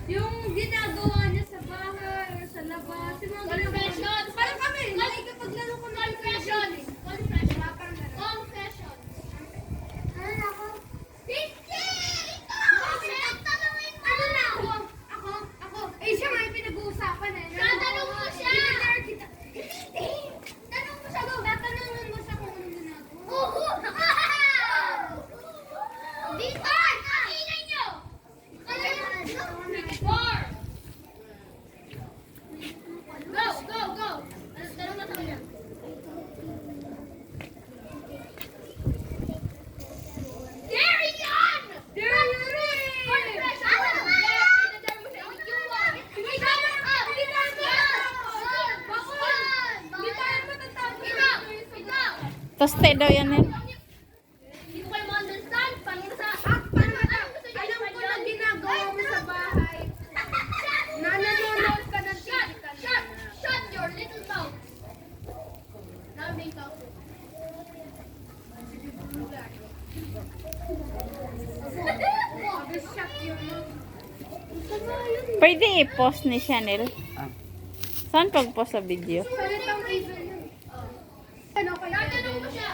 Yung ginagawa niya sa bahay or sa labas. Yung mga Confession. Parang kami, nakikipaglaro kami. Confession. Confession. Ano ako? Hindi! Ano na ako? Ako. Eh, siya nga yung pinag-uusapan eh. Tatanong mo siya! Hindi! Tanong mo siya, go. Tatanungin mo siya kung ano ginagawa. Oo! Dito! Ingay nyo! Four! Go! Go! Go! Tanong mo sa kanya. There yan! There you Toste daw yan eh. Hindi ko kayo ma-understand. Paano sa... Alam ko na ginagawa mo sa bahay. Nanonood ka ng TV Shut! Shut your little mouth! Naming mouth. Shut your mouth. Pwede i-post ni Chanel. Saan pag-post sa video? Salitang evil yun. Ano kaya? Tatanong mo siya.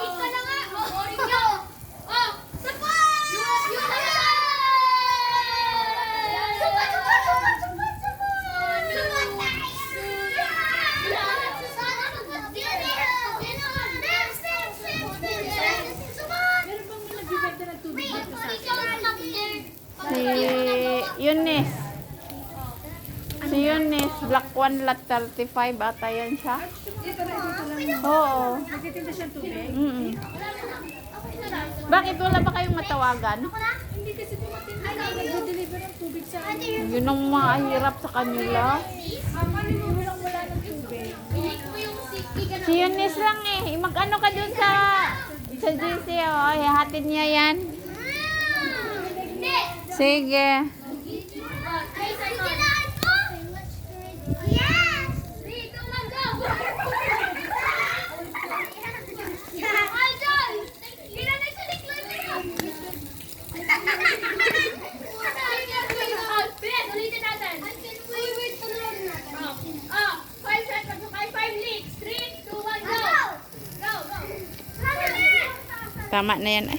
Ika na nga. Boring nyo. Oh, sapat! Si Eunice. Si Eunice, Black 1 lot 35 ata yan siya. Oo. Nagtitinda siyang tubig? Bakit wala ba kayong matawagan? Hindi kasi dumating na nag-deliver ng tubig sa amin. Yun ang mahirap sa kanila. Wala ng tubig. Si Eunice lang eh. Mag-ano ka dun sa GC oh. Ihatid niya yan. Sige. Tama na yan eh.